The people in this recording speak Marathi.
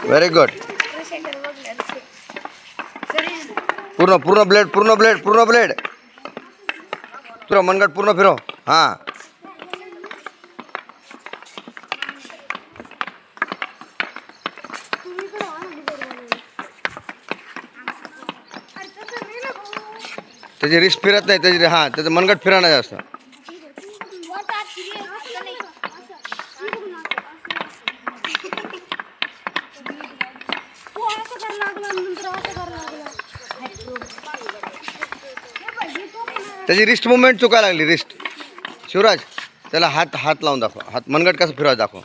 Very good. पूर्ण पूर्ण ब्लेड पूर्ण ब्लेड पूर्ण ब्लेड तुला मनगट पूर्ण फिरव. हां त्याची रिस्ट फिरत नाही त्याची. हां त्याचं मनगट फिरा नाही जास्त. त्याची रिस्ट मुवमेंट चुकायला लागली. रिस्ट शिवराज त्याला हात हात लावून दाखव. हात मनगट कसं फिरवायचं दाखव.